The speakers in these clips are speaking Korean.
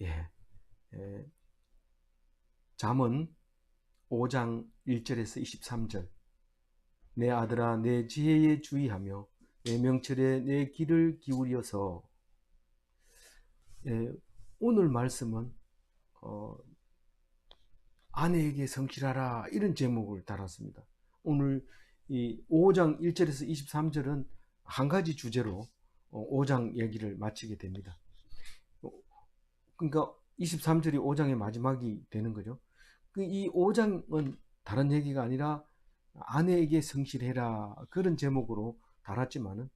예, 예, 잠언 5장 1절에서 23절. 내 아들아 내 지혜에 주의하며 내 명철에 내 귀를 기울여서. 예, 오늘 말씀은 어, 아내에게 성실하라 이런 제목을 달았습니다. 오늘 이 5장 1절에서 23절은 한 가지 주제로 5장 얘기를 마치게 됩니다. 그러니까 23절이 5장의 마지막이 되는 거죠. 이 5장은 다른 얘기가 아니라 아내에게 성실해라 그런 제목으로 달았지만은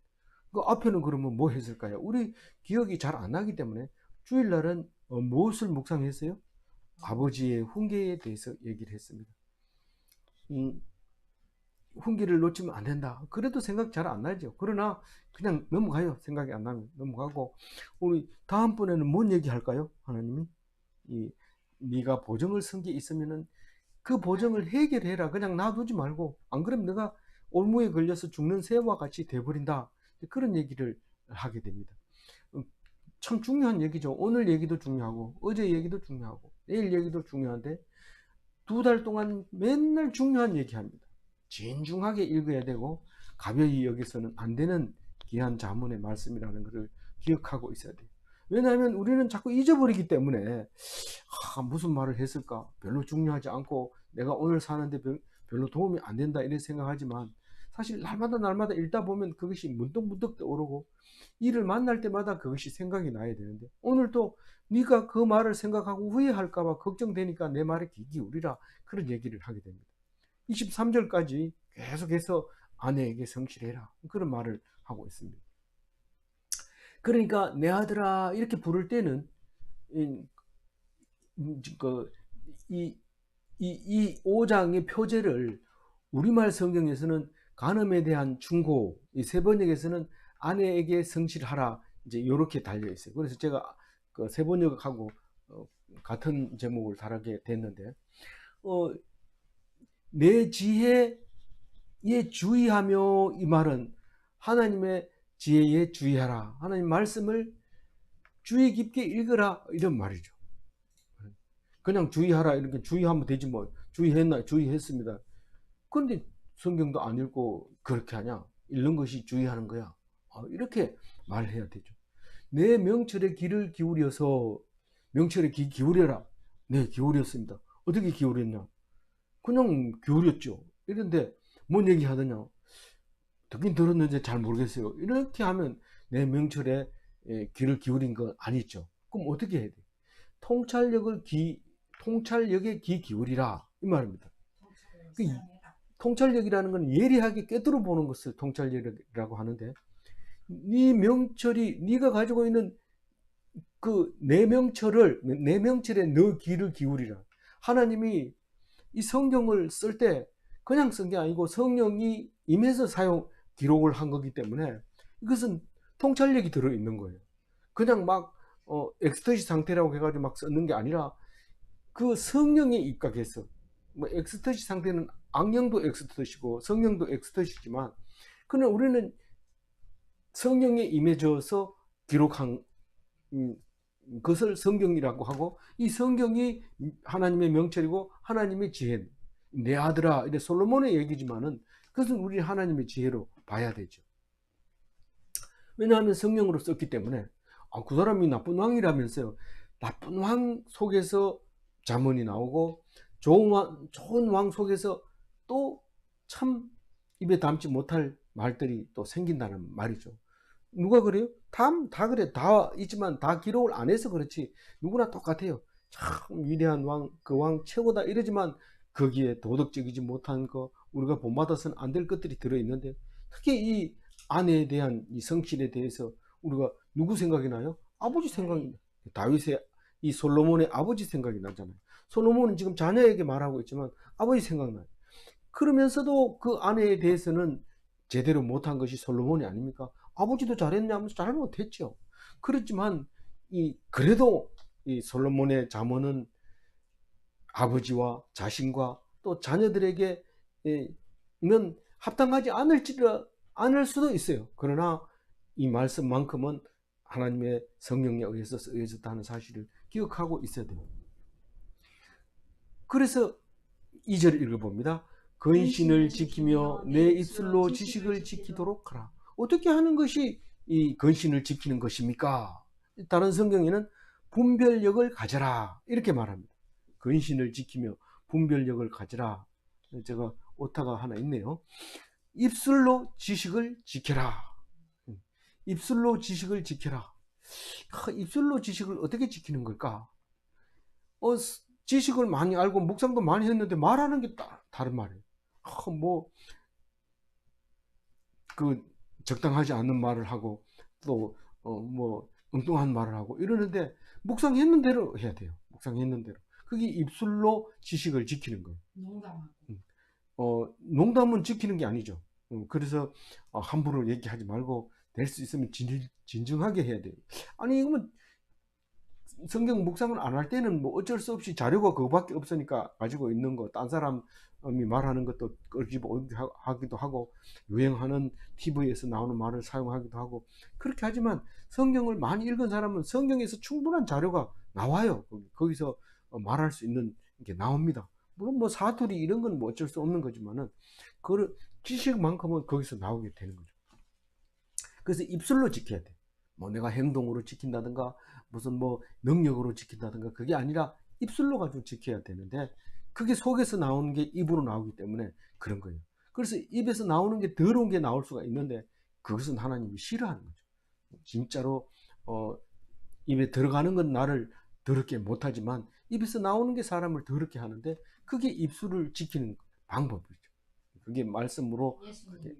그 앞에는 그러면 뭐 했을까요? 우리 기억이 잘 안 나기 때문에 주일날은 무엇을 묵상했어요? 아버지의 훈계에 대해서 얘기를 했습니다. 훈계를 놓치면 안 된다. 그래도 생각 잘 안 나죠. 그러나 그냥 넘어가요. 생각이 안 나면 넘어가고. 우리 다음번에는 뭔 얘기 할까요? 하나님이 네가 보정을 쓴 게 있으면은 그 보정을 해결해라. 그냥 놔두지 말고, 안 그러면 내가 올무에 걸려서 죽는 새와 같이 돼버린다. 그런 얘기를 하게 됩니다. 참 중요한 얘기죠. 오늘 얘기도 중요하고 어제 얘기도 중요하고 내일 얘기도 중요한데 2달 동안 맨날 중요한 얘기합니다. 진중하게 읽어야 되고 가벼이 여기서는 안 되는 귀한 자문의 말씀이라는 것을 기억하고 있어야 돼요. 왜냐하면 우리는 자꾸 잊어버리기 때문에 무슨 말을 했을까 별로 중요하지 않고 내가 오늘 사는데 별로 도움이 안 된다 이렇게 생각하지만, 사실 날마다 읽다 보면 그것이 문득문득 떠오르고 이를 만날 때마다 그것이 생각이 나야 되는데, 오늘도 네가 그 말을 생각하고 후회할까 봐 걱정되니까 내 말에 귀 기울이라 그런 얘기를 하게 됩니다. 23절까지 계속해서 아내에게 성실해라 그런 말을 하고 있습니다. 그러니까 내 아들아 이렇게 부를 때는 이 5장의 표제를 우리말 성경에서는 간음에 대한 충고, 이 세번역에서는 아내에게 성실하라 이제 이렇게 달려 있어요. 그래서 제가 그 세번역하고 같은 제목을 달게 됐는데, 내 지혜에 주의하며, 이 말은 하나님의 지혜에 주의하라, 하나님 말씀을 주의 깊게 읽으라 이런 말이죠. 그냥 주의하라 이렇게 주의하면 되지 뭐. 주의했나? 주의했습니다. 그런데 성경도 안 읽고 그렇게 하냐? 읽는 것이 주의하는 거야. 이렇게 말해야 되죠. 내 명철에 귀를 기울여서. 명철에 귀 기울여라. 네, 기울였습니다. 어떻게 기울였냐? 그냥 기울였죠. 이런데 뭔 얘기 하더냐? 듣긴 들었는데 잘 모르겠어요. 이렇게 하면 내 명철에 귀를 기울인 건 아니죠. 그럼 어떻게 해야 돼? 통찰력에 귀 기울이라 이 말입니다. 그 통찰력이라는 건 예리하게 꿰뚫어 보는 것을 통찰력이라고 하는데, 네 명철이 네가 가지고 있는 그 내 명철에 너 귀를 기울이라. 하나님이 이 성경을 쓸 때 그냥 쓴 게 아니고 성령이 임해서 기록을 한 거기 때문에 이것은 통찰력이 들어 있는 거예요. 그냥 막 엑스터시 상태라고 해가지고 막 쓰는 게 아니라 그 성령에 입각해서, 뭐 엑스터시 상태는 악령도 엑스터시고 성령도 엑스터시지만, 그러나 우리는 성령에 임해져서 기록한 것을 성경이라고 하고, 이 성경이 하나님의 명철이고 하나님의 지혜. 내 아들아 이래 솔로몬의 얘기지만은 그것은 우리 하나님의 지혜로 봐야 되죠. 왜냐하면 성령으로 썼기 때문에. 그 사람이 나쁜 왕이라면서요. 나쁜 왕 속에서 잠언이 나오고 좋은 왕 속에서 또 참 입에 담지 못할 말들이 또 생긴다는 말이죠. 누가 그래요? 다 그래. 다 있지만 다 기록을 안 해서 그렇지 누구나 똑같아요. 참 위대한 왕, 그 왕 최고다 이러지만 거기에 도덕적이지 못한 거, 우리가 본받아서는 안 될 것들이 들어있는데, 특히 이 아내에 대한 이 성실에 대해서 우리가 누구 생각이 나요? 아버지 생각이 나요. 다윗의, 이 솔로몬의 아버지 생각이 나잖아요. 솔로몬은 지금 자녀에게 말하고 있지만 아버지 생각나요. 그러면서도 그 아내에 대해서는 제대로 못한 것이 솔로몬이 아닙니까? 아버지도 잘했냐 하면서 잘 못했죠. 그렇지만 그래도 이 솔로몬의 잠언은 아버지와 자신과 또 자녀들에게 는 합당하지 않을 수도 있어요. 그러나 이 말씀만큼은 하나님의 성령에 의해서 쓰여졌다는 사실을 기억하고 있어야 됩니다. 그래서 2절 읽어봅니다. 근신을 지키며 내 입술로 지식을 지키도록 하라. 어떻게 하는 것이 이 근신을 지키는 것입니까? 다른 성경에는 분별력을 가져라 이렇게 말합니다. 근신을 지키며 분별력을 가져라. 제가 오타가 하나 있네요. 입술로 지식을 지켜라. 입술로 지식을 지켜라. 입술로 지식을 어떻게 지키는 걸까? 지식을 많이 알고 묵상도 많이 했는데 말하는 게 다른 말이에요. 적당하지 않은 말을 하고 또 엉뚱한 말을 하고 이러는데 묵상했는 대로 해야 돼요. 묵상했는 대로. 그게 입술로 지식을 지키는 거예요. 농담은 지키는 게 아니죠. 그래서 함부로 얘기하지 말고 될 수 있으면 진중하게 해야 돼요. 아니 이거면 성경 묵상을 안 할 때는 뭐 어쩔 수 없이 자료가 그거밖에 없으니까 가지고 있는 거, 딴 사람이 말하는 것도 끄집어하기도 하고 유행하는 TV에서 나오는 말을 사용하기도 하고 그렇게 하지만 성경을 많이 읽은 사람은 성경에서 충분한 자료가 나와요. 거기서 말할 수 있는 게 나옵니다. 물론 뭐 사투리 이런 건 뭐 어쩔 수 없는 거지만은 그 지식만큼은 거기서 나오게 되는 거죠. 그래서 입술로 지켜야 돼. 뭐 내가 행동으로 지킨다든가 무슨 뭐 능력으로 지킨다든가 그게 아니라 입술로 가지고 지켜야 되는데 그게 속에서 나오는 게 입으로 나오기 때문에 그런 거예요. 그래서 입에서 나오는 게 더러운 게 나올 수가 있는데 그것은 하나님이 싫어하는 거죠. 진짜로 입에 들어가는 건 나를 더럽게 못하지만 입에서 나오는 게 사람을 더럽게 하는데 그게 입술을 지키는 방법이죠. 그게 말씀으로 그게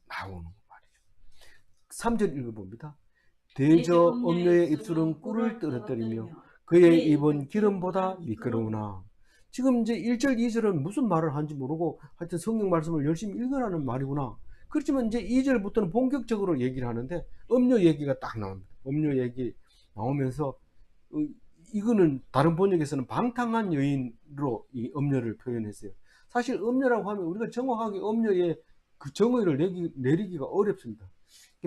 나오는 말이죠. 3절 읽어봅니다. 대저 음녀의 입술은 꿀을 떨어뜨리며 그의 입은 기름보다 미끄러우나. 지금 이제 1절 2절은 무슨 말을 하는지 모르고 하여튼 성경 말씀을 열심히 읽으라는 말이구나. 그렇지만 이제 2절부터는 본격적으로 얘기를 하는데 음녀 얘기가 딱 나옵니다. 음녀 얘기 나오면서 이거는 다른 번역에서는 방탕한 여인으로 이 음녀를 표현했어요. 사실 음녀라고 하면 우리가 정확하게 음녀의 그 정의를 내리기가 어렵습니다.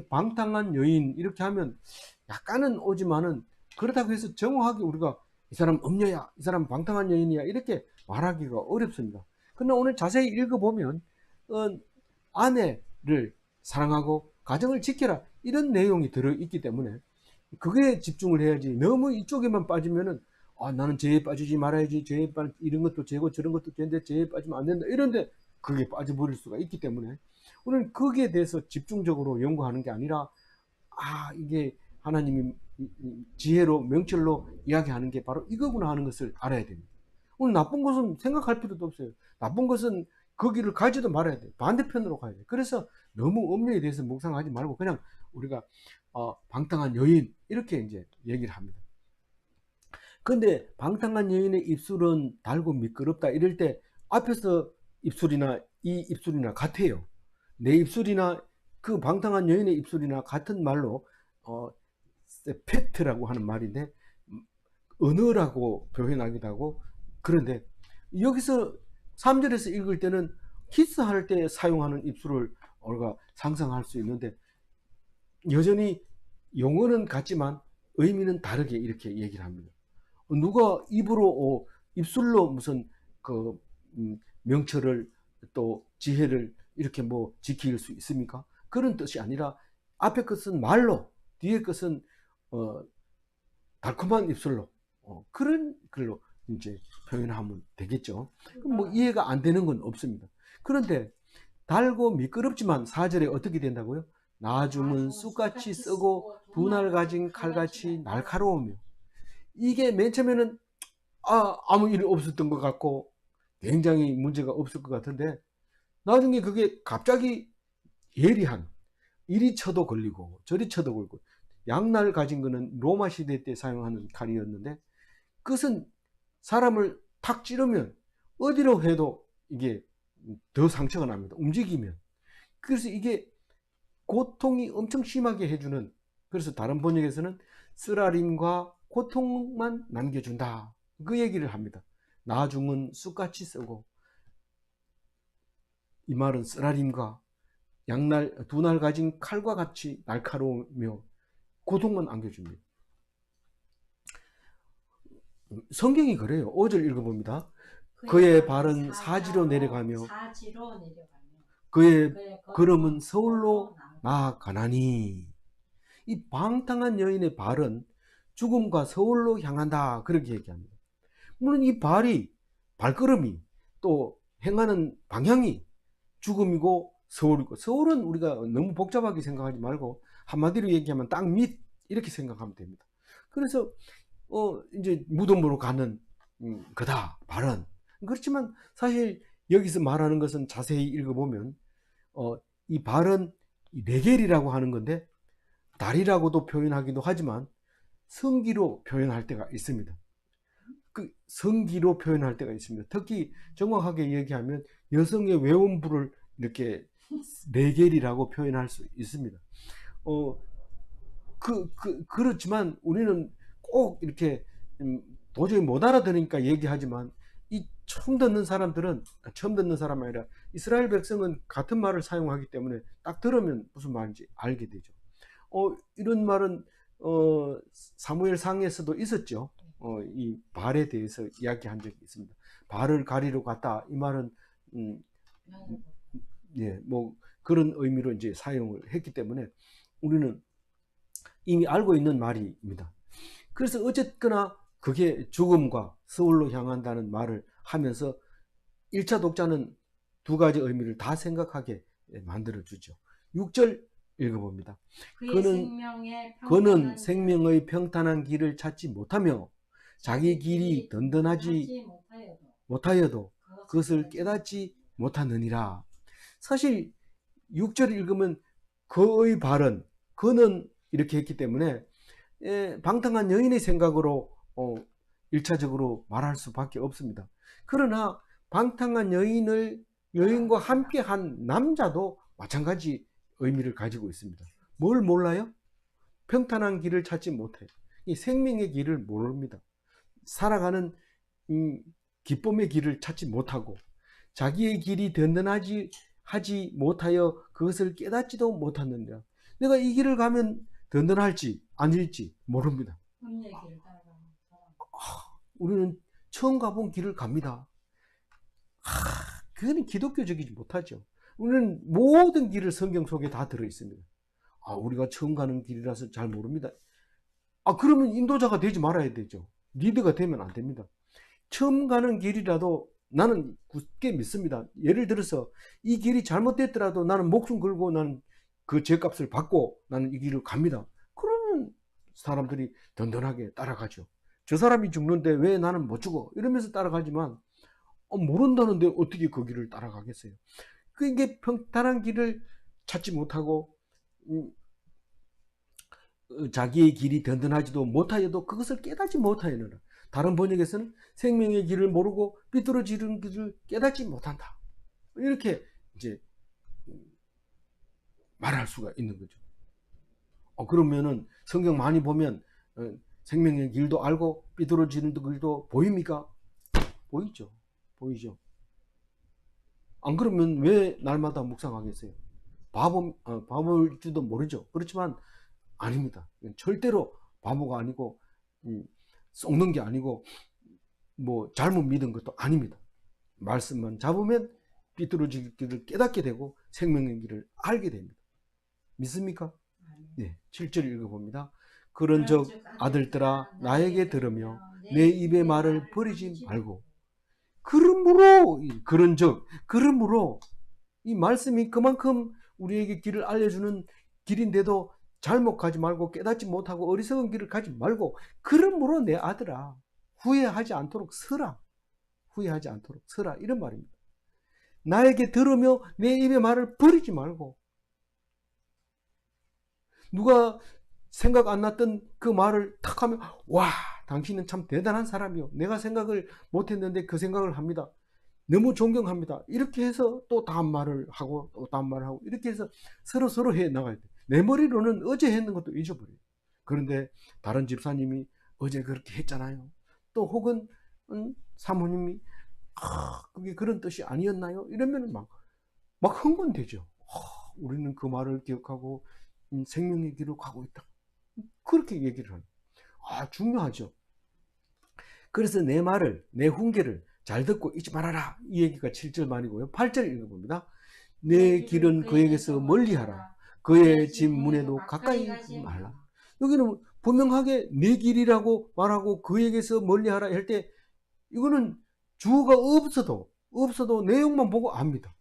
방탕한 여인 이렇게 하면 약간은 오지만은 그렇다고 해서 정확하게 우리가 이 사람 음녀야, 이 사람 방탕한 여인이야 이렇게 말하기가 어렵습니다. 그러나 오늘 자세히 읽어보면 아내를 사랑하고 가정을 지켜라 이런 내용이 들어있기 때문에 그게 집중을 해야지 너무 이쪽에만 빠지면은 나는 죄에 빠지지 말아야지, 죄에 이런 것도 죄고 저런 것도 죄인데 죄에 빠지면 안 된다 이런데 그게 빠져버릴 수가 있기 때문에 우리는 거기에 대해서 집중적으로 연구하는 게 아니라 이게 하나님이 지혜로 명철로 이야기하는 게 바로 이거구나 하는 것을 알아야 됩니다. 오늘 나쁜 것은 생각할 필요도 없어요. 나쁜 것은 거기를 가지도 말아야 돼요. 반대편으로 가야 돼요. 그래서 너무 음료에 대해서 묵상하지 말고 그냥 우리가 방탕한 여인 이렇게 이제 얘기를 합니다. 근데 방탕한 여인의 입술은 달고 미끄럽다 이럴 때 앞에서 입술이나 이 입술이나 같아요. 내 입술이나 그 방탕한 여인의 입술이나 같은 말로 페트라고 하는 말인데 언어라고 표현하기도 하고 그런데 여기서 3절에서 읽을 때는 키스할 때 사용하는 입술을 우리가 상상할 수 있는데 여전히 용어는 같지만 의미는 다르게 이렇게 얘기를 합니다. 누가 입으로 입술로 무슨 그 명철을 또 지혜를 이렇게 뭐 지킬 수 있습니까? 그런 뜻이 아니라 앞에 것은 말로 뒤에 것은 달콤한 입술로 그런 글로 이제 표현하면 되겠죠. 뭐 이해가 안 되는 건 없습니다. 그런데 달고 미끄럽지만 4절에 어떻게 된다고요? 나중은 쑥같이 쓰고 분할 가진 칼같이 날카로우며. 이게 맨 처음에는 아무 일 없었던 것 같고 굉장히 문제가 없을 것 같은데 나중에 그게 갑자기 예리한 이리 쳐도 걸리고 저리 쳐도 걸리고 양날 가진 거는 로마 시대 때 사용하는 칼이었는데 그것은 사람을 탁 찌르면 어디로 해도 이게 더 상처가 납니다. 움직이면. 그래서 이게 고통이 엄청 심하게 해주는 그래서 다른 번역에서는 쓰라림과 고통만 남겨준다. 그 얘기를 합니다. 나중은 쑥같이 쓰고 이 말은 쓰라림과 두 날 가진 칼과 같이 날카로우며 고통만 안겨줍니다. 성경이 그래요. 5절 읽어봅니다. 그의 발은 사지로 내려가며 그의 걸음은 서울로 나아가나니. 이 방탕한 여인의 발은 죽음과 서울로 향한다, 그렇게 얘기합니다. 물론 이 발이, 발걸음이, 또 행하는 방향이 죽음이고 서울이고, 서울은 우리가 너무 복잡하게 생각하지 말고 한마디로 얘기하면 땅 밑, 이렇게 생각하면 됩니다. 그래서 이제 무덤으로 가는 거다, 발은. 그렇지만 사실 여기서 말하는 것은 자세히 읽어보면 이 발은 레겔이라고 하는 건데, 다리라고도 표현하기도 하지만 성기로 표현할 때가 있습니다. 그 성기로 표현할 때가 있습니다. 특히 정확하게 얘기하면 여성의 외음부를 이렇게 레겔이라고 표현할 수 있습니다. 그렇지만 우리는 꼭 이렇게 도저히 못 알아들으니까 얘기하지만, 이 처음 듣는 사람들은, 처음 듣는 사람 아니라 이스라엘 백성은 같은 말을 사용하기 때문에 딱 들으면 무슨 말인지 알게 되죠. 이런 말은 사무엘 상에서도 있었죠. 이 발에 대해서 이야기한 적이 있습니다. 발을 가리러 갔다, 이 말은 예, 뭐 그런 의미로 이제 사용을 했기 때문에 우리는 이미 알고 있는 말입니다. 그래서 어쨌거나 그게 죽음과 서울로 향한다는 말을 하면서 1차 독자는 두 가지 의미를 다 생각하게 만들어주죠. 6절 읽어봅니다. 그는 생명의 평탄한 길을 찾지 못하며 자기 길이 든든하지 못하여도 그것을 깨닫지 못하느니라. 사실 6절 읽으면 그의 발은, 그는 이렇게 했기 때문에 방탕한 여인의 생각으로 1차적으로 말할 수밖에 없습니다. 그러나 방탕한 여인과 함께 한 남자도 마찬가지 의미를 가지고 있습니다. 뭘 몰라요? 평탄한 길을 찾지 못해요. 이 생명의 길을 모릅니다. 살아가는 기쁨의 길을 찾지 못하고 자기의 길이 든든하지 못하여 그것을 깨닫지도 못하는데, 내가 이 길을 가면 든든할지 아닐지 모릅니다. 우리는 처음 가본 길을 갑니다. 그거는 기독교적이지 못하죠. 우리는 모든 길을 성경 속에 다 들어있습니다. 우리가 처음 가는 길이라서 잘 모릅니다. 그러면 인도자가 되지 말아야 되죠. 리더가 되면 안 됩니다. 처음 가는 길이라도 나는 굳게 믿습니다. 예를 들어서 이 길이 잘못됐더라도 나는 목숨 걸고 나는 그 죄값을 받고 나는 이 길을 갑니다. 그러면 사람들이 든든하게 따라가죠. 저 사람이 죽는데 왜 나는 못 죽어? 이러면서 따라가지만 모른다는데 어떻게 그 길을 따라가겠어요? 그게 평탄한 길을 찾지 못하고 자기의 길이 든든하지도 못하여도 그것을 깨닫지 못하느라. 다른 번역에서는 생명의 길을 모르고 삐뚤어지는 길을 깨닫지 못한다, 이렇게 이제 말할 수가 있는 거죠. 그러면은 성경 많이 보면 생명의 길도 알고 삐뚤어지는 길도 보입니까? 보이죠. 안 그러면 왜 날마다 묵상하겠어요? 바보일지도 모르죠. 그렇지만 아닙니다. 절대로 바보가 아니고 썩는 게 아니고 뭐 잘못 믿은 것도 아닙니다. 말씀만 잡으면 삐뚤어질 길을 깨닫게 되고 생명의 길을 알게 됩니다. 믿습니까? 네, 7절 읽어봅니다. 그런즉 아들들아 나에게 들으며 내 입의 말을 버리지 말고. 그러므로 이 말씀이 그만큼 우리에게 길을 알려주는 길인데도 잘못 가지 말고 깨닫지 못하고 어리석은 길을 가지 말고, 그러므로 내 아들아 후회하지 않도록 서라. 이런 말입니다. 나에게 들으며 내 입의 말을 버리지 말고. 누가 생각 안 났던 그 말을 탁 하면, 와, 당신은 참 대단한 사람이요, 내가 생각을 못했는데 그 생각을 합니다, 너무 존경합니다, 이렇게 해서 또 다음 말을 하고 또 다음 말을 하고, 이렇게 해서 서로 해 나가야 돼. 내 머리로는 어제 했는 것도 잊어버려요. 그런데 다른 집사님이 어제 그렇게 했잖아요, 또 혹은 사모님이 그게 그런 뜻이 아니었나요, 이러면 막 흥분되죠. 우리는 그 말을 기억하고 생명의 길을 가고 있다. 그렇게 얘기를 하는. 중요하죠. 그래서 내 말을, 내 훈계를 잘 듣고 잊지 말아라. 이 얘기가 7절 말이고요. 8절 읽어봅니다. 내 길은 그에게서 멀리하라. 그의 집 문에도 가까이 말라. 여기는 분명하게 내 길이라고 말하고 그에게서 멀리하라 할 때 이거는 주어가 없어도 내용만 보고 압니다.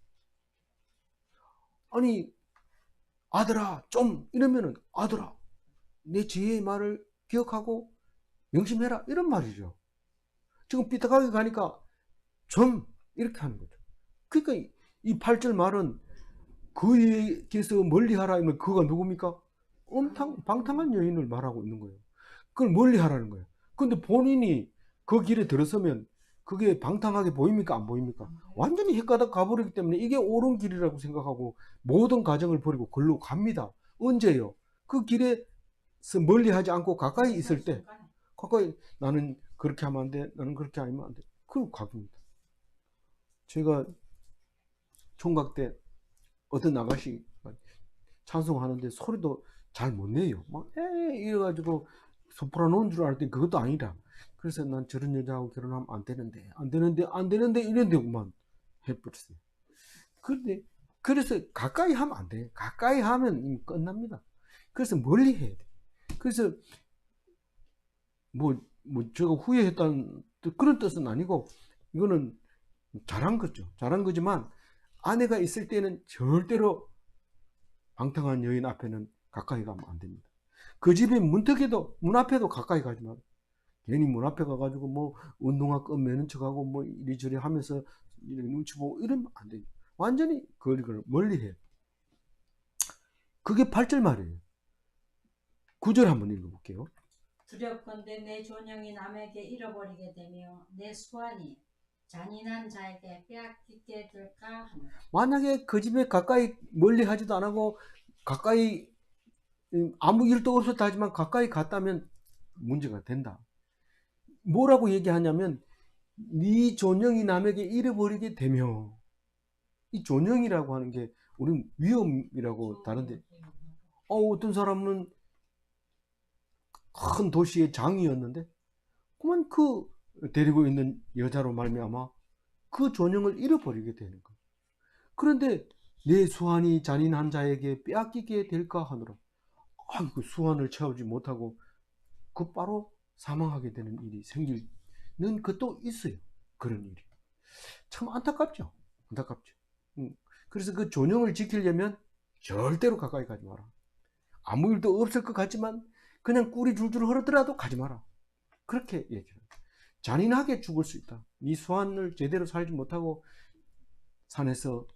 아니 아들아 좀 이러면은 아들아 내 지혜의 말을 기억하고 명심해라 이런 말이죠. 지금 삐딱하게 가니까 좀 이렇게 하는 거죠. 그러니까 이 8절 말은 그에게서 멀리하라 하면 그가 누굽니까? 방탕한 여인을 말하고 있는 거예요. 그걸 멀리하라는 거예요. 근데 본인이 그 길에 들어서면 그게 방탕하게 보입니까? 안 보입니까? 완전히 헷가닥 가버리기 때문에 이게 옳은 길이라고 생각하고 모든 가정을 버리고 글로 갑니다. 언제요? 그 길에서 멀리하지 않고 가까이 있을 때 가까이 나는 그렇게 하면 안 돼. 나는 그렇게 하면 안 돼. 그럼 갑니다. 제가 총각 때 어떤 아가씨 찬송하는데 소리도 잘 못 내요. 막 이래가지고 소프라노인 줄 알았더니 그것도 아니라. 그래서 난 저런 여자하고 결혼하면 안 되는데 이런데만 해버렸어요. 그런데 그래서 가까이 하면 안 돼. 가까이 하면 끝납니다. 그래서 멀리 해야 돼. 그래서 제가 후회했다는 그런 뜻은 아니고 이거는 잘한 거죠. 잘한 거지만 아내가 있을 때는 절대로 방탕한 여인 앞에는 가까이 가면 안 됩니다. 그 집의 문 앞에도 가까이 가지 마. 괜히 문 앞에 가가지고 뭐 운동화 끄매는 척하고 뭐 이리저리 하면서 눈치 보고 이러면 안 돼요. 완전히 그걸 멀리 해요. 그게 8절 말이에요. 9절 한번 읽어볼게요. 두렵건대 내 존영이 남에게 잃어버리게 되며 내 수완이 잔인한 자에게 빼앗기게 될까 하노라. 만약에 그 집에 가까이 멀리 하지도 안 하고 가까이 아무 일도 없었다 하지만 가까이 갔다면 문제가 된다. 뭐라고 얘기하냐면 네 존영이 남에게 잃어버리게 되며, 이 존영이라고 하는 게 우리는 위험이라고 다른데 어떤 사람은 큰 도시의 장이었는데 그만 그 데리고 있는 여자로 말미암아 그 존영을 잃어버리게 되는 거예요. 그런데 내 수완이 잔인한 자에게 빼앗기게 될까 하노라. 그 수완을 채우지 못하고 곧바로 사망하게 되는 일이 생기는 것도 있어요. 그런 일이 참 안타깝죠. 그래서 그 존영을 지키려면 절대로 가까이 가지 마라. 아무 일도 없을 것 같지만 그냥 꿀이 줄줄 흐르더라도 가지 마라. 그렇게 얘기해요. 잔인하게 죽을 수 있다. 네 수완을 제대로 살지 못하고 산에서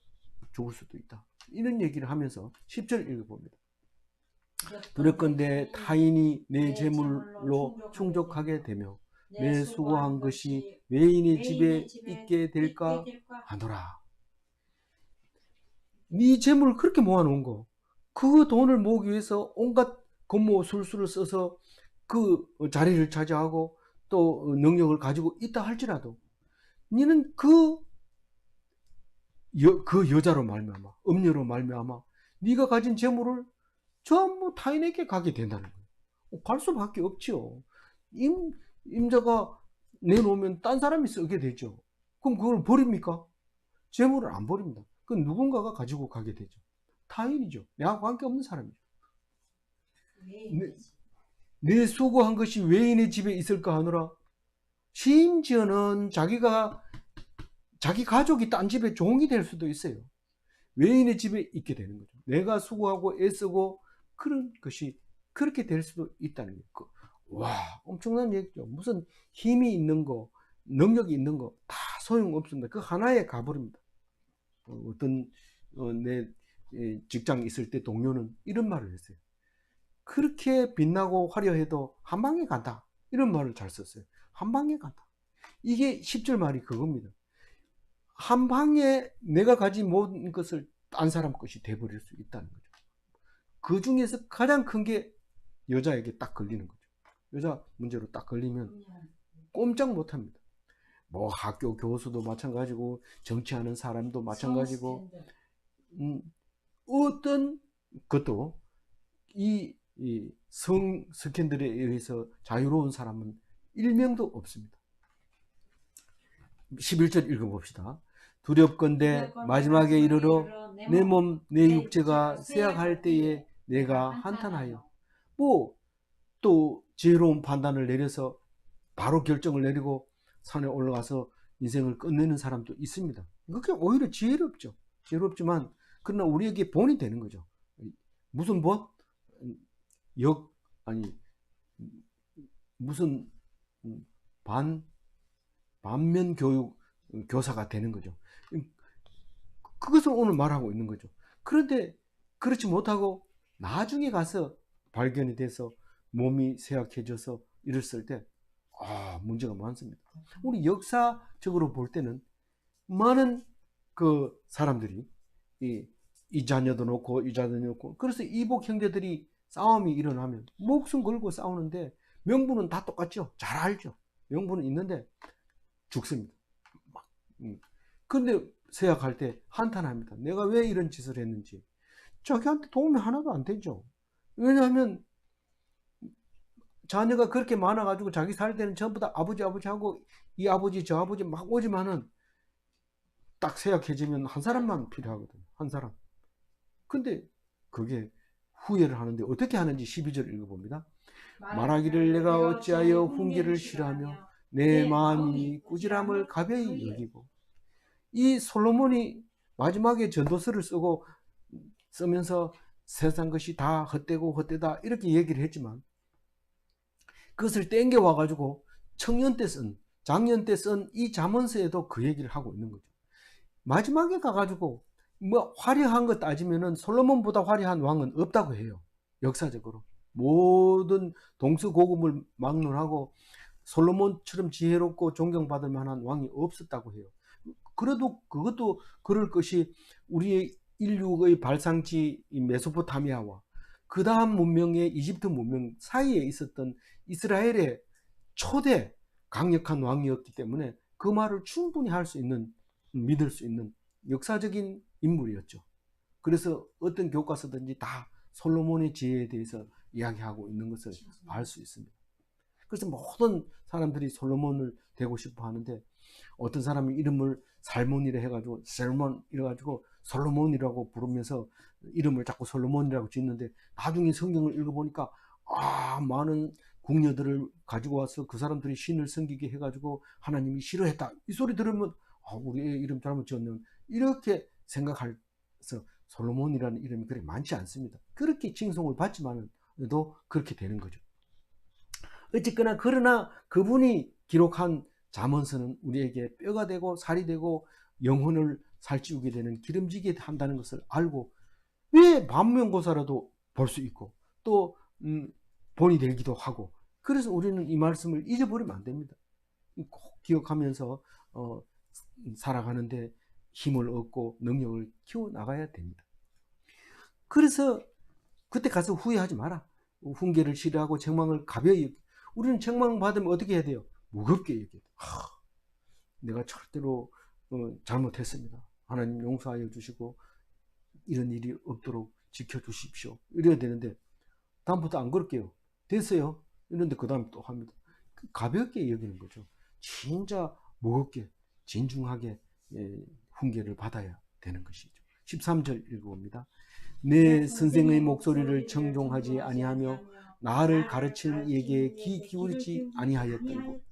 죽을 수도 있다. 이런 얘기를 하면서 10절 읽어봅니다. 두렵건대 타인이 내 재물로 충족하게 되며 내 수고한 것이 외인의 집에 있게 될까 하노라. 네 재물을 그렇게 모아놓은 거, 그 돈을 모으기 위해서 온갖 권모술수를 써서 그 자리를 차지하고 또 능력을 가지고 있다 할지라도 너는 그 여자로 말미암아, 음녀로 말미암아 네가 가진 재물을 전부 타인에게 가게 된다는 거예요. 갈 수밖에 없지요. 임자가 내놓으면 딴 사람이 쓰게 되죠. 그럼 그걸 버립니까? 재물을 안 버립니다. 그건 누군가가 가지고 가게 되죠. 타인이죠. 내가 관계없는 사람이죠. 내 수고한 것이 외인의 집에 있을까 하노라. 심지어는 자기 가족이 딴 집에 종이 될 수도 있어요. 외인의 집에 있게 되는 거죠. 내가 수고하고 애쓰고 그런 것이 그렇게 될 수도 있다는 거예요. 와, 엄청난 얘기죠. 무슨 힘이 있는 거, 능력이 있는 거 다 소용없습니다. 그 하나에 가버립니다. 어떤 내 직장 있을 때 동료는 이런 말을 했어요. 그렇게 빛나고 화려해도 한 방에 간다. 이런 말을 잘 썼어요. 한 방에 간다. 이게 10절 말이 그겁니다. 한 방에 내가 가진 모든 것을 딴 사람 것이 돼버릴 수 있다는 거죠. 그 중에서 가장 큰 게 여자에게 딱 걸리는 거죠. 여자 문제로 딱 걸리면 꼼짝 못합니다. 뭐 학교 교수도 마찬가지고 정치하는 사람도 마찬가지고 어떤 것도 이 이 성 스캔들에 의해서 자유로운 사람은 1명도 없습니다. 11절 읽어봅시다. 두렵건대 마지막에 이르러 내 몸 내 육체가 쇠약할 때에 내가 한탄하여. 뭐 또 지혜로운 판단을 내려서 바로 결정을 내리고 산에 올라가서 인생을 끝내는 사람도 있습니다. 그게 오히려 지혜롭죠. 지혜롭지만 그러나 우리에게 본이 되는 거죠. 무슨 본? 무슨 반면 교사가 되는 거죠. 그것을 오늘 말하고 있는 거죠. 그런데 그렇지 못하고 나중에 가서 발견이 돼서 몸이 쇠약해져서 이랬을 때 문제가 많습니다. 우리 역사적으로 볼 때는 많은 그 사람들이 이 자녀도 놓고 이 자녀도 놓고, 그래서 이복 형제들이 싸움이 일어나면 목숨 걸고 싸우는데 명분은 다 똑같죠. 잘 알죠. 명분은 있는데 죽습니다. 근데 쇠약할 때 한탄합니다. 내가 왜 이런 짓을 했는지. 자기한테 도움이 하나도 안 되죠. 왜냐하면 자녀가 그렇게 많아가지고 자기 살 때는 전부 다 아버지 하고 이 아버지 저 아버지 막 오지만은 딱 쇠약해지면 한 사람만 필요하거든요. 한 사람. 근데 그게 후회를 하는데 어떻게 하는지 12절 읽어봅니다. 말하기를 내가 어찌하여 훈계를 싫어하며 내 마음이 꾸지람을 가벼이 여기고. 이 솔로몬이 마지막에 전도서를 쓰면서 세상 것이 다 헛되고 헛되다 이렇게 얘기를 했지만 그것을 땡겨와 가지고 청년 때 쓴, 장년 때 쓴 이 잠언서에도 그 얘기를 하고 있는 거죠. 마지막에 가가지고 뭐 화려한 거 따지면은 솔로몬보다 화려한 왕은 없다고 해요. 역사적으로 모든 동서고금을 막론하고 솔로몬처럼 지혜롭고 존경받을 만한 왕이 없었다고 해요. 그래도 그것도 그럴 것이 우리의 인류의 발상지 메소포타미아와 그 다음 문명의 이집트 문명 사이에 있었던 이스라엘의 초대 강력한 왕이었기 때문에 그 말을 충분히 할 수 있는, 믿을 수 있는 역사적인 인물이었죠. 그래서 어떤 교과서든지 다 솔로몬의 지혜에 대해서 이야기하고 있는 것을 알 수 있습니다. 그래서 모든 사람들이 솔로몬을 되고 싶어 하는데 어떤 사람이 이름을 살몬이라 해가지고 셀몬 이래가지고 솔로몬이라고 부르면서 이름을 자꾸 솔로몬이라고 짓는데 나중에 성경을 읽어보니까 많은 궁녀들을 가지고 와서 그 사람들이 신을 섬기게 해가지고 하나님이 싫어했다 이 소리 들으면 우리 애 이름 잘못 지었네 이렇게 생각해서 솔로몬이라는 이름이 그렇게 많지 않습니다. 그렇게 칭송을 받지만도 그렇게 되는 거죠. 어쨌거나 그러나 그분이 기록한 잠언서는 우리에게 뼈가 되고 살이 되고 영혼을 살찌우게 되는 기름지게 한다는 것을 알고 왜 반면교사라도 볼 수 있고 또 본이 되기도 하고 그래서 우리는 이 말씀을 잊어버리면 안 됩니다. 꼭 기억하면서 살아가는데 힘을 얻고 능력을 키워나가야 됩니다. 그래서 그때 가서 후회하지 마라. 훈계를 싫어하고 책망을 가벼이 우리는 책망받으면 어떻게 해야 돼요? 무겁게 얘기해야 돼요. 내가 절대로 잘못했습니다. 하나님 용서하여 주시고 이런 일이 없도록 지켜주십시오. 이래야 되는데 다음부터 안 그럴게요. 됐어요. 이런데 그 다음에 또 합니다. 가볍게 여기는 거죠. 진짜 무겁게 진중하게 훈계를 받아야 되는 것이죠. 13절 읽어봅니다. 내 선생의 목소리를 청종하지 아니하며 나를 가르친 이에게 귀 기울이지 아니하였던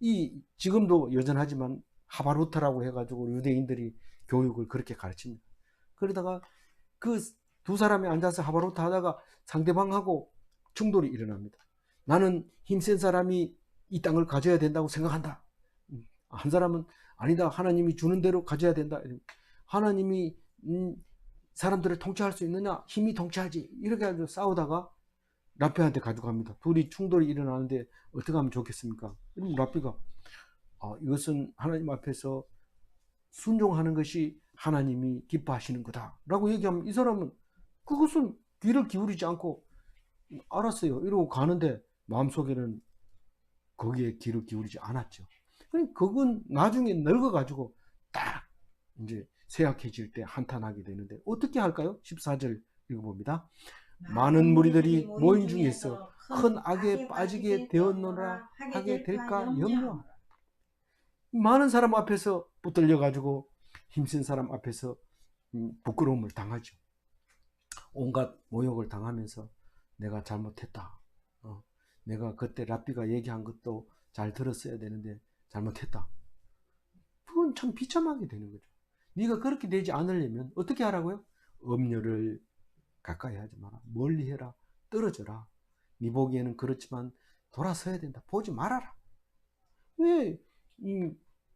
이 지금도 여전하지만 하바루타라고 해가지고 유대인들이 교육을 그렇게 가르칩니다. 그러다가 그 두 사람이 앉아서 하바루타 하다가 상대방하고 충돌이 일어납니다. 나는 힘센 사람이 이 땅을 가져야 된다고 생각한다. 한 사람은 아니다. 하나님이 주는 대로 가져야 된다. 하나님이 사람들을 통치할 수 있느냐? 힘이 통치하지. 이렇게 해서 싸우다가 라피한테 가져갑니다. 둘이 충돌이 일어나는데 어떻게 하면 좋겠습니까? 그럼 라피가 이것은 하나님 앞에서 순종하는 것이 하나님이 기뻐하시는 거다 라고 얘기하면 이 사람은 그것은 귀를 기울이지 않고 알았어요 이러고 가는데 마음속에는 거기에 귀를 기울이지 않았죠. 그건 나중에 늙어가지고 딱 이제 쇠약해질 때 한탄하게 되는데 어떻게 할까요? 14절 읽어봅니다. 많은 무리들이 모인 중에서 큰 악에 빠지게 되었노라 하게 될까 염려하라. 많은 사람 앞에서 붙들려 가지고 힘센 사람 앞에서 부끄러움을 당하죠. 온갖 모욕을 당하면서 내가 잘못했다. 내가 그때 랍비가 얘기한 것도 잘 들었어야 되는데 잘못했다. 그건 참 비참하게 되는 거죠. 네가 그렇게 되지 않으려면 어떻게 하라고요? 음녀를 가까이 하지 마라. 멀리 해라. 떨어져라. 네 보기에는 그렇지만 돌아서야 된다. 보지 말아라. 왜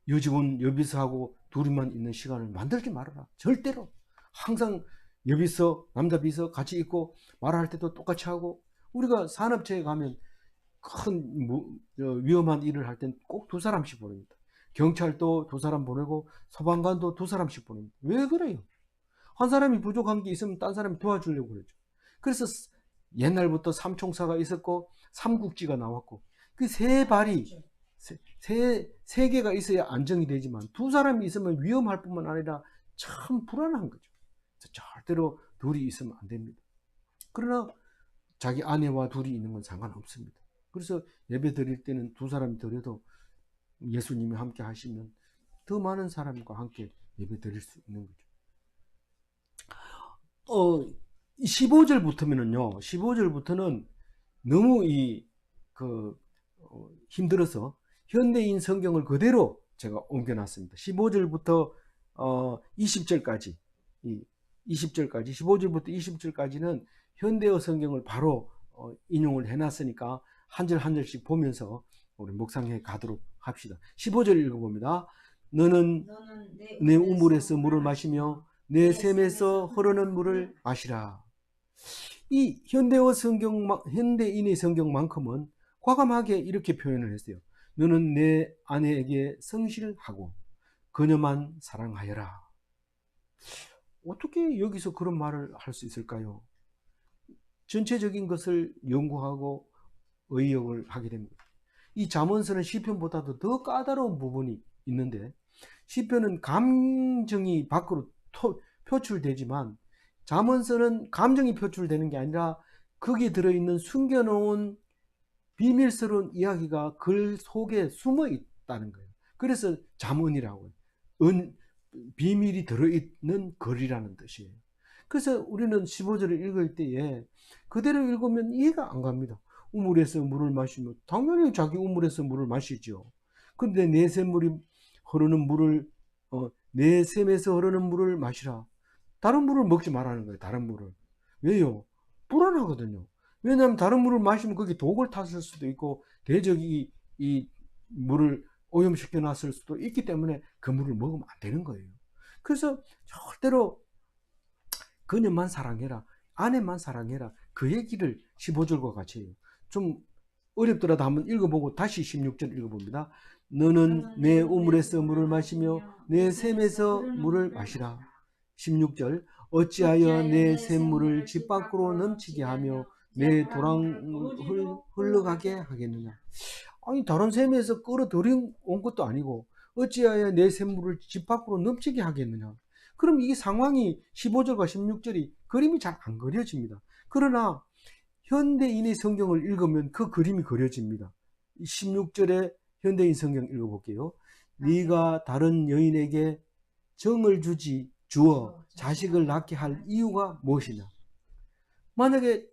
여직원 여비서하고 둘이만 있는 시간을 만들지 말아라. 절대로. 항상 여비서 남자 비서 같이 있고 말할 때도 똑같이 하고, 우리가 산업체에 가면 큰 위험한 일을 할 땐 꼭 두 사람씩 보냅니다. 경찰도 두 사람 보내고 소방관도 두 사람씩 보냅니다. 왜 그래요? 한 사람이 부족한 게 있으면 딴 사람이 도와주려고 그러죠. 그래서 옛날부터 삼총사가 있었고 삼국지가 나왔고, 그 세 발이 세 개가 있어야 안정이 되지만 두 사람이 있으면 위험할 뿐만 아니라 참 불안한 거죠. 절대로 둘이 있으면 안 됩니다. 그러나 자기 아내와 둘이 있는 건 상관없습니다. 그래서 예배 드릴 때는 두 사람이 드려도 예수님이 함께 하시면 더 많은 사람과 함께 예배 드릴 수 있는 거죠. 15절부터면은요, 15절부터는 너무 힘들어서 현대인 성경을 그대로 제가 옮겨놨습니다. 15절부터 20절까지, 15절부터 20절까지는 현대어 성경을 바로 인용을 해놨으니까 한 절 한 절씩 보면서 우리 묵상해 가도록 합시다. 15절 읽어봅니다. 너는 내 우물에서 물을 마시며 내 샘에서 흐르는 물을 마시라. 이 현대인의 성경만큼은 과감하게 이렇게 표현을 했어요. 너는 내 아내에게 성실하고 그녀만 사랑하여라. 어떻게 여기서 그런 말을 할 수 있을까요? 전체적인 것을 연구하고 의역을 하게 됩니다. 이 잠언서는 시편보다도 더 까다로운 부분이 있는데, 시편은 감정이 밖으로 표출되지만 잠언서는 감정이 표출되는 게 아니라 거기에 들어있는 숨겨놓은 비밀스러운 이야기가 글 속에 숨어 있다는 거예요. 그래서 잠언이라고 해요. 비밀이 들어있는 글이라는 뜻이에요. 그래서 우리는 15절을 읽을 때에 그대로 읽으면 이해가 안 갑니다. 우물에서 물을 마시면 당연히 자기 우물에서 물을 마시죠. 그런데 내 샘물이 흐르는 물을 내 샘에서 흐르는 물을 마시라. 다른 물을 먹지 말라는 거예요. 다른 물을. 왜요? 불안하거든요. 왜냐하면 다른 물을 마시면 거기 독을 탔을 수도 있고 대적이 이 물을 오염시켜 놨을 수도 있기 때문에 그 물을 먹으면 안 되는 거예요. 그래서 절대로 그녀만 사랑해라, 아내만 사랑해라, 그 얘기를 15절과 같이 해요. 좀 어렵더라도 한번 읽어보고 다시 16절 읽어봅니다. 너는 내 우물에서 물을 마시며 내 샘에서 물을 마시라. 16절 어찌하여 내 샘물을 집 밖으로 넘치게 하며 내 도랑을 흘러가게 하겠느냐. 아니 다른 샘에서 끌어들인 온 것도 아니고 어찌하여 내 샘물을 집 밖으로 넘치게 하겠느냐. 그럼 이 상황이 15절과 16절이 그림이 잘 안 그려집니다. 그러나 현대인의 성경을 읽으면 그 그림이 그려집니다. 16절에 현대인 성경 읽어볼게요. 네가 다른 여인에게 정을 주어 자식을 낳게 할 이유가 무엇이냐. 만약에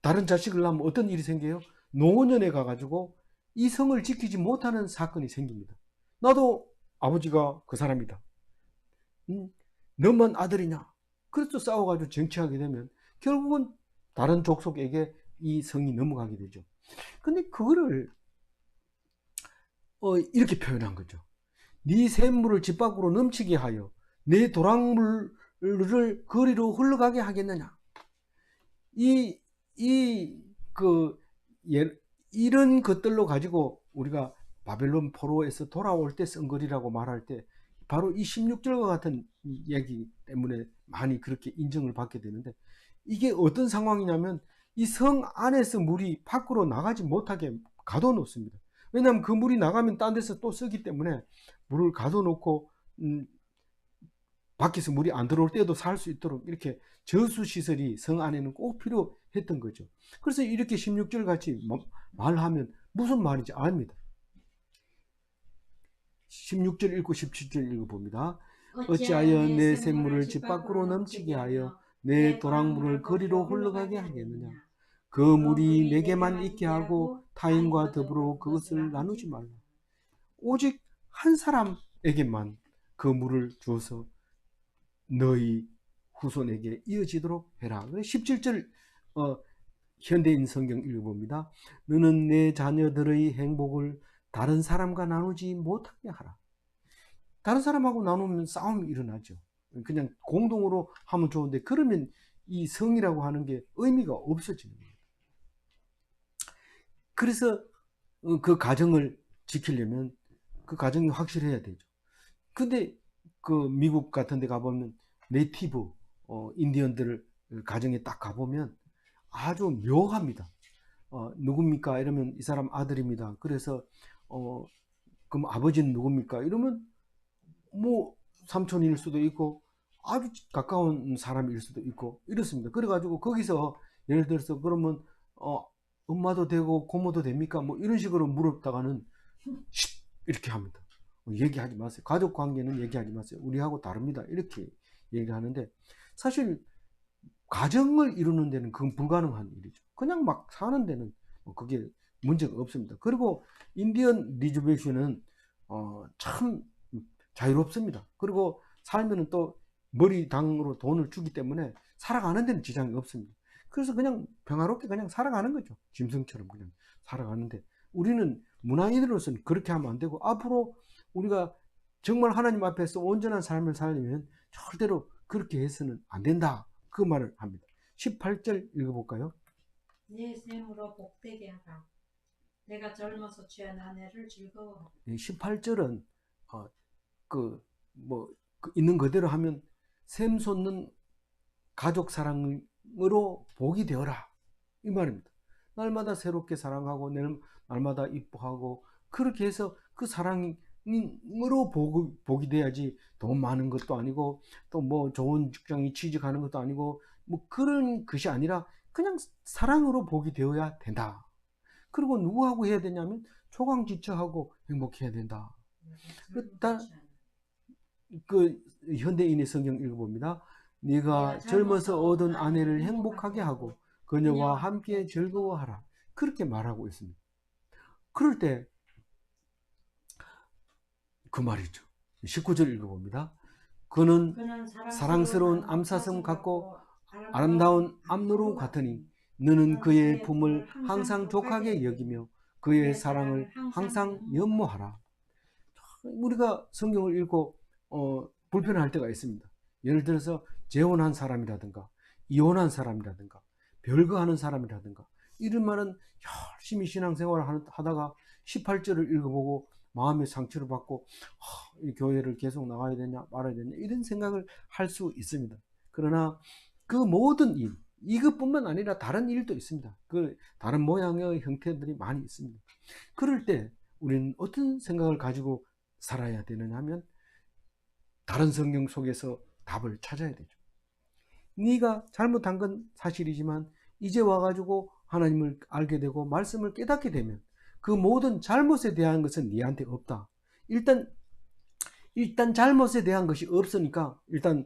다른 자식을 낳으면 어떤 일이 생겨요? 노년에 가가지고 이 성을 지키지 못하는 사건이 생깁니다. 나도 아버지가 그 사람이다. 너만 아들이냐? 그래서 싸워가지고 정치하게 되면 결국은 다른 족속에게 이 성이 넘어가게 되죠. 근데 그거를 이렇게 표현한 거죠. 네 샘물을 집 밖으로 넘치게 하여 내 도랑물을 거리로 흘러가게 하겠느냐. 이런 것들로 가지고 우리가 바벨론 포로에서 돌아올 때 쓴 글이라고 말할 때 바로 이 16절과 같은 얘기 때문에 많이 그렇게 인정을 받게 되는데, 이게 어떤 상황이냐면 이 성 안에서 물이 밖으로 나가지 못하게 가둬놓습니다. 왜냐하면 그 물이 나가면 딴 데서 또 쓰기 때문에 물을 가둬놓고 밖에서 물이 안 들어올 때도 살 수 있도록 이렇게 저수시설이 성 안에는 꼭 필요했던 거죠. 그래서 이렇게 16절 같이 말하면 무슨 말인지 압니다. 16절 읽고 17절 읽어봅니다. 어찌하여 내 샘물을 집 밖으로 넘치게 하여 내 도랑물을 거리로 흘러가게 하겠느냐. 그 물이 내게만 있게 하고 타인과 더불어 그것을 나누지 말라. 오직 한 사람에게만 그 물을 주어서 너희 후손에게 이어지도록 해라. 17절 현대인 성경 읽어봅니다. 너는 내 자녀들의 행복을 다른 사람과 나누지 못하게 하라. 다른 사람하고 나누면 싸움이 일어나죠. 그냥 공동으로 하면 좋은데 그러면 이 성이라고 하는 게 의미가 없어지는 거예요. 그래서 그 가정을 지키려면 그 가정이 확실해야 되죠. 근데 그 미국 같은 데 가보면 네이티브 인디언들 가정에 딱 가보면 아주 묘합니다. 누굽니까? 이러면 이 사람 아들입니다. 그래서 그럼 아버지는 누굽니까? 이러면 뭐 삼촌일 수도 있고 아주 가까운 사람일 수도 있고 이렇습니다. 그래가지고 거기서 예를 들어서 그러면 엄마도 되고 고모도 됩니까? 뭐 이런 식으로 물었다가는 이렇게 합니다. 얘기하지 마세요. 가족 관계는 얘기하지 마세요. 우리하고 다릅니다. 이렇게 얘기하는데 사실 가정을 이루는 데는 그건 불가능한 일이죠. 그냥 막 사는 데는 그게 문제가 없습니다. 그리고 인디언 리저베이션은 참 자유롭습니다. 그리고 살면은 또 머리당으로 돈을 주기 때문에 살아가는 데는 지장이 없습니다. 그래서 그냥 평화롭게 그냥 살아가는 거죠. 짐승처럼 그냥 살아가는데 우리는 문화인으로서는 그렇게 하면 안 되고 앞으로 우리가 정말 하나님 앞에서 온전한 삶을 살려면 절대로 그렇게 해서는 안 된다. 그 말을 합니다. 18절 읽어볼까요? 내 샘으로 복되게 하라. 내가 젊어서 취한 아내를 즐거워하라. 18절은 있는 그대로 하면 샘 솟는 가족 사랑으로 복이 되어라 이 말입니다. 날마다 새롭게 사랑하고 날마다 이뻐하고 그렇게 해서 그 사랑으로 복이 돼야지 돈 많은 것도 아니고 또 뭐 좋은 직장에 취직하는 것도 아니고 뭐 그런 것이 아니라 그냥 사랑으로 복이 되어야 된다. 그리고 누구하고 해야 되냐면 초강지처하고 행복해야 된다. 그 현대인의 성경 읽어봅니다. 네가 젊어서 얻은 아내를 행복하게 하고 그녀와 함께 즐거워하라. 그렇게 말하고 있습니다. 그럴 때 그 말이죠. 19절 읽어봅니다. 그는 사랑스러운 암사슴 같고 아름다운 암노루 같으니 너는 그의 품을 항상 족하게 여기며 그의 사랑을 항상 연모하라. 우리가 성경을 읽고 불편할 때가 있습니다. 예를 들어서 재혼한 사람이라든가 이혼한 사람이라든가 별거하는 사람이라든가 이런 말은 열심히 신앙생활을 하다가 18절을 읽어보고 마음의 상처를 받고 이 교회를 계속 나가야 되냐 말아야 되냐 이런 생각을 할 수 있습니다. 그러나 그 모든 일 이것뿐만 아니라 다른 일도 있습니다. 그 다른 모양의 형태들이 많이 있습니다. 그럴 때 우리는 어떤 생각을 가지고 살아야 되느냐 하면 다른 성경 속에서 답을 찾아야 되죠. 네가 잘못한 건 사실이지만 이제 와가지고 하나님을 알게 되고 말씀을 깨닫게 되면 그 모든 잘못에 대한 것은 네한테 없다. 일단 잘못에 대한 것이 없으니까 일단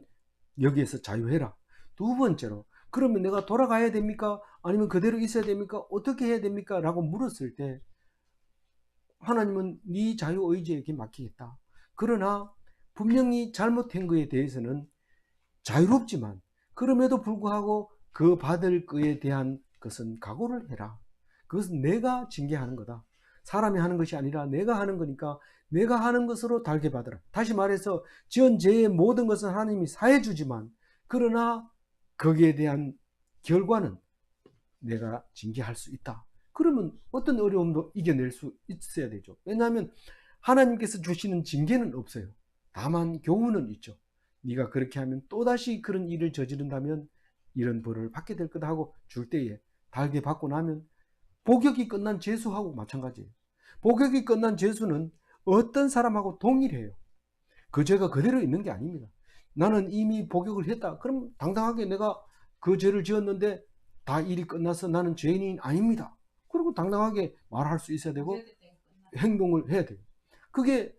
여기에서 자유해라. 두 번째로 그러면 내가 돌아가야 됩니까? 아니면 그대로 있어야 됩니까? 어떻게 해야 됩니까? 라고 물었을 때 하나님은 네 자유의지에게 맡기겠다. 그러나 분명히 잘못한 것에 대해서는 자유롭지만 그럼에도 불구하고 그 받을 것에 대한 것은 각오를 해라. 그것은 내가 징계하는 거다. 사람이 하는 것이 아니라 내가 하는 거니까 내가 하는 것으로 달게 받으라. 다시 말해서 지은 죄의 모든 것은 하나님이 사해 주지만 그러나 거기에 대한 결과는 내가 징계할 수 있다. 그러면 어떤 어려움도 이겨낼 수 있어야 되죠. 왜냐하면 하나님께서 주시는 징계는 없어요. 다만 교훈은 있죠. 네가 그렇게 하면 또다시 그런 일을 저지른다면 이런 벌을 받게 될 거다 하고 줄 때에 달게 받고 나면 복역이 끝난 죄수하고 마찬가지예요. 복역이 끝난 죄수는 어떤 사람하고 동일해요. 그 죄가 그대로 있는 게 아닙니다. 나는 이미 복역을 했다. 그럼 당당하게 내가 그 죄를 지었는데 다 일이 끝나서 나는 죄인이 아닙니다. 그리고 당당하게 말할 수 있어야 되고 행동을 해야 돼요. 그게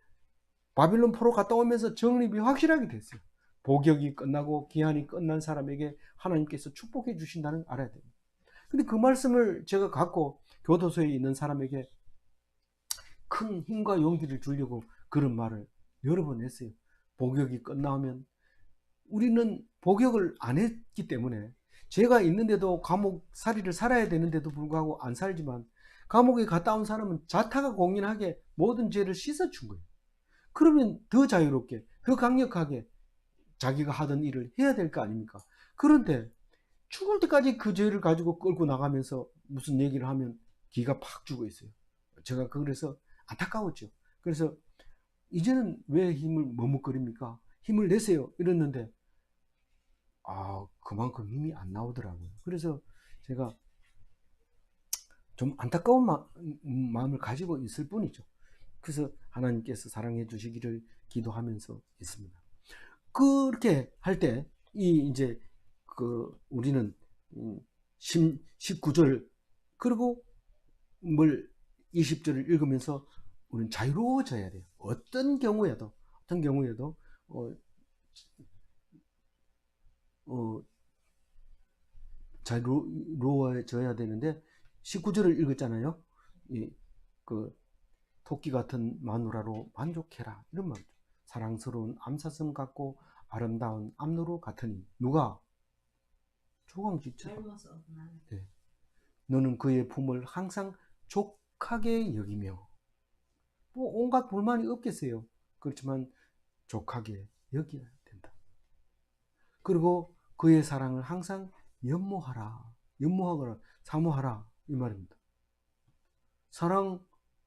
바빌론 포로 갔다 오면서 정립이 확실하게 됐어요. 복역이 끝나고 기한이 끝난 사람에게 하나님께서 축복해 주신다는 걸 알아야 됩니다. 근데 그 말씀을 제가 갖고 교도소에 있는 사람에게 큰 힘과 용기를 주려고 그런 말을 여러 번 했어요. 복역이 끝나면 우리는 복역을 안 했기 때문에 죄가 있는데도 감옥 살이를 살아야 되는데도 불구하고 안 살지만 감옥에 갔다 온 사람은 자타가 공인하게 모든 죄를 씻어준 거예요. 그러면 더 자유롭게 더 강력하게 자기가 하던 일을 해야 될 거 아닙니까? 그런데 죽을 때까지 그 죄를 가지고 끌고 나가면서 무슨 얘기를 하면 기가 팍 죽어 있어요. 제가 그래서 안타까웠죠. 그래서 이제는 왜 힘을 머뭇거립니까? 힘을 내세요. 이랬는데 그만큼 힘이 안 나오더라고요. 그래서 제가 좀 안타까운 마음을 가지고 있을 뿐이죠. 그래서 하나님께서 사랑해 주시기를 기도하면서 있습니다. 그렇게 할 때 이제 우리는 19절 그리고 20절을 읽으면서 우리는 자유로워져야 돼요. 어떤 경우에도 자유로워져야 되는데 19절을 읽었잖아요. 토끼 같은 마누라로 만족해라 이런 말이죠. 사랑스러운 암사슴 같고 아름다운 암노루 같으니 누가? 조강지처럼. 네. 너는 그의 품을 항상 족하게 여기며 온갖 불만이 없겠어요. 그렇지만 족하게 여겨야 된다. 그리고 그의 사랑을 항상 연모하거나 사모하라 이 말입니다.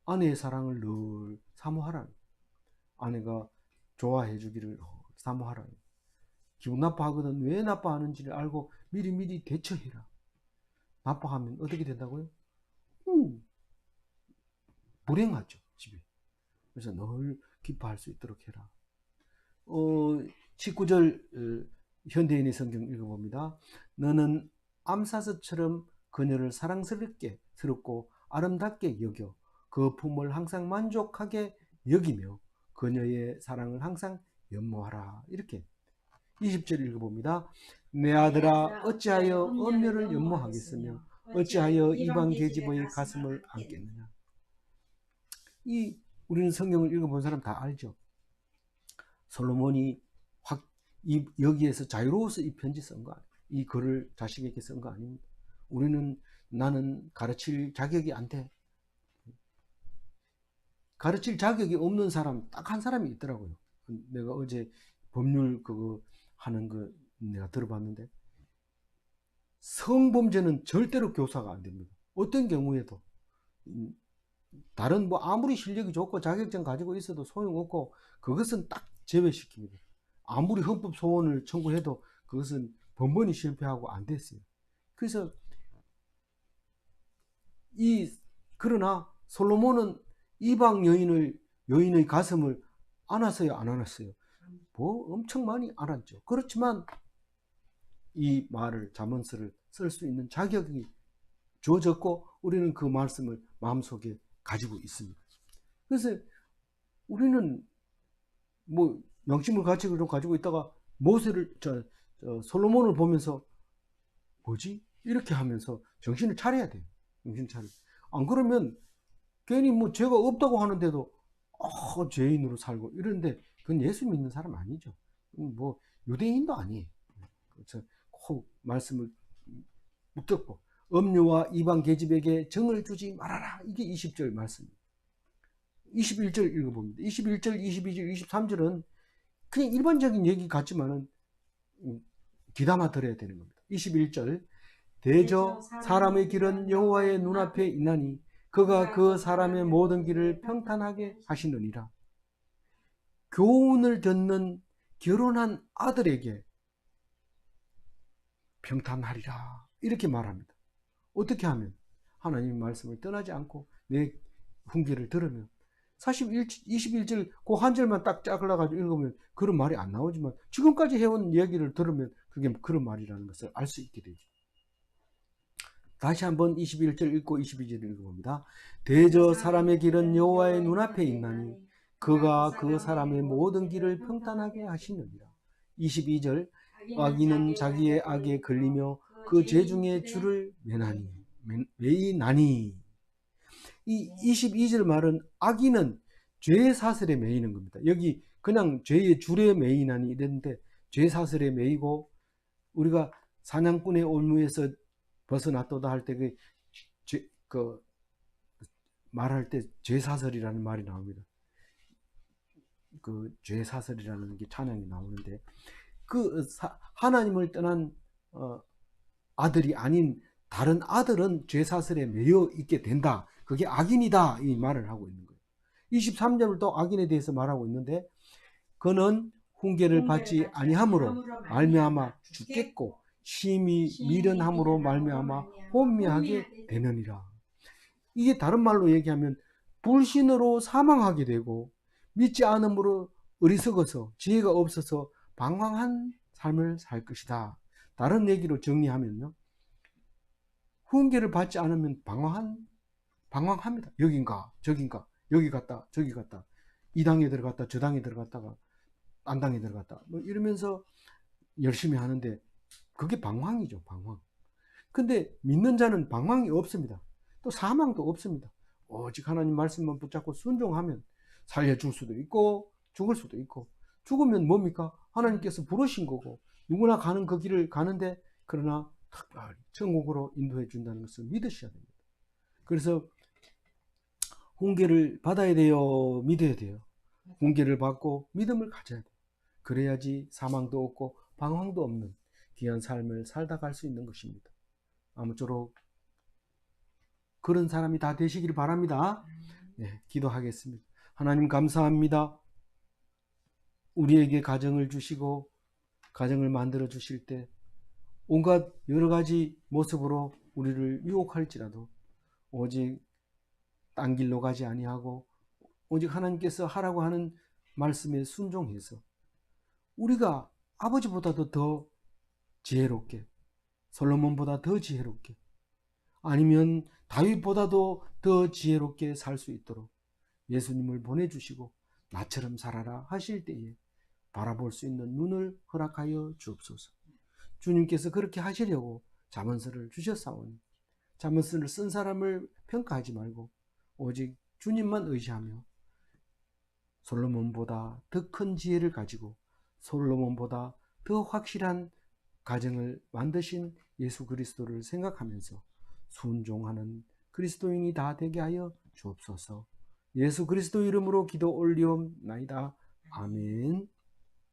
아내의 사랑을 늘 사모하라. 아내가 좋아해 주기를 사모하라. 기분 나빠하거든 왜 나빠하는지를 알고 미리 대처해라. 나빠하면 어떻게 된다고요? 불행하죠 집에. 그래서 늘 기뻐할 수 있도록 해라. 19절 현대인의 성경 읽어봅니다. 너는 암사슴처럼 그녀를 사랑스럽고 아름답게 여겨 그 품을 항상 만족하게 여기며 그녀의 사랑을 항상 연모하라. 이렇게 20절 읽어봅니다. 내 아들아 어찌하여 음녀를 연모하겠으며 어찌하여 이방 계집의 가슴을 안겠느냐. 우리는 성경을 읽어본 사람 다 알죠. 솔로몬이 여기에서 자유로워서 이 편지 쓴 거 아니에요. 이 글을 자식에게 쓴 거 아닙니다. 나는 가르칠 자격이 안 돼. 가르칠 자격이 없는 사람 딱 한 사람이 있더라고요. 내가 어제 법률 하는 거 내가 들어봤는데 성범죄는 절대로 교사가 안 됩니다. 어떤 경우에도 다른 아무리 실력이 좋고 자격증 가지고 있어도 소용없고 그것은 딱 제외시킵니다. 아무리 헌법 소원을 청구해도 그것은 번번이 실패하고 안 됐어요. 그래서 그러나 솔로몬은 이방 여인의 가슴을 안았어요, 안 안았어요? 엄청 많이 안았죠. 그렇지만 이 잠언서를 쓸 수 있는 자격이 주어졌고 우리는 그 말씀을 마음속에 가지고 있습니다. 그래서 우리는 영심을 가치를 가지고 있다가 솔로몬을 보면서 뭐지? 이렇게 하면서 정신을 차려야 돼요. 안 그러면 괜히 죄가 없다고 하는데도 죄인으로 살고 이러는데 그건 예수 믿는 사람 아니죠. 유대인도 아니에요. 그래서 꼭 말씀을 묵혔고 음료와 이방 계집에게 정을 주지 말아라. 이게 20절 말씀입니다. 21절 읽어봅니다. 21절, 22절, 23절은 그냥 일반적인 얘기 같지만은 귀담아 들어야 되는 겁니다. 21절 대저 사람의 길은 여호와의 눈앞에 있나니 그가 그 사람의 모든 길을 평탄하게 하시느니라. 교훈을 듣는 결혼한 아들에게 평탄하리라 이렇게 말합니다. 어떻게 하면? 하나님의 말씀을 떠나지 않고 내 훈계를 들으면 21절 그 한 절만 딱 잘라가지고 읽으면 그런 말이 안 나오지만 지금까지 해온 이야기를 들으면 그게 그런 말이라는 것을 알 수 있게 되죠. 다시 한번 21절 읽고 22절 읽어봅니다. 대저 사람의 길은 여호와의 눈앞에 있나니 그가 그 사람의 모든 길을 평탄하게 하시느니라. 22절 악인은 자기의 악에 걸리며 그 죄 중에 주를 매이나니. 이 22절 말은 악인은 죄의 사슬에 매이는 겁니다. 여기 그냥 죄의 줄에 매이나니 이랬는데 죄 사슬에 매이고 우리가 사냥꾼의 올무에서 벗어났도다 할 때 그 말할 때 죄사슬이라는 말이 나옵니다. 그 죄사슬이라는 게 찬양이 나오는데 그 하나님을 떠난 아들이 아닌 다른 아들은 죄사슬에 매여 있게 된다. 그게 악인이다. 이 말을 하고 있는 거예요. 23절을 또 악인에 대해서 말하고 있는데 그는 훈계를 받지 아니함으로 말미암아 죽겠고 심히 미련함으로 말미암아 혼미하게 되느니라. 이게 다른 말로 얘기하면 불신으로 사망하게 되고 믿지 않음으로 어리석어서 지혜가 없어서 방황한 삶을 살 것이다. 다른 얘기로 정리하면요, 훈계를 받지 않으면 방황합니다. 여긴가 저긴가, 여기 갔다 저기 갔다, 이 당에 들어갔다 저 당에 들어갔다가 딴 당에 들어갔다 뭐 이러면서 열심히 하는데 그게 방황이죠. 방황. 근데 믿는 자는 방황이 없습니다. 또 사망도 없습니다. 오직 하나님 말씀만 붙잡고 순종하면 살려줄 수도 있고 죽을 수도 있고, 죽으면 뭡니까? 하나님께서 부르신 거고 누구나 가는 그 길을 가는데, 그러나 특별히 천국으로 인도해 준다는 것을 믿으셔야 됩니다. 그래서 훈계를 받아야 돼요? 믿어야 돼요? 훈계를 받고 믿음을 가져야 돼요. 그래야지 사망도 없고 방황도 없는 귀한 삶을 살다 갈 수 있는 것입니다. 아무쪼록 그런 사람이 다 되시기를 바랍니다. 네, 기도하겠습니다. 하나님 감사합니다. 우리에게 가정을 주시고 가정을 만들어 주실 때 온갖 여러 가지 모습으로 우리를 유혹할지라도 오직 딴 길로 가지 아니하고 오직 하나님께서 하라고 하는 말씀에 순종해서 우리가 아버지보다도 더 지혜롭게, 솔로몬보다 더 지혜롭게, 아니면 다윗보다도 더 지혜롭게 살 수 있도록 예수님을 보내주시고 나처럼 살아라 하실 때에 바라볼 수 있는 눈을 허락하여 주옵소서. 주님께서 그렇게 하시려고 잠언서를 주셨사오니 잠언서를 쓴 사람을 평가하지 말고 오직 주님만 의지하며 솔로몬보다 더 큰 지혜를 가지고 솔로몬보다 더 확실한 가정을 만드신 예수 그리스도를 생각하면서 순종하는 그리스도인이 다 되게 하여 주옵소서. 예수 그리스도 이름으로 기도 올리옵나이다. 아멘.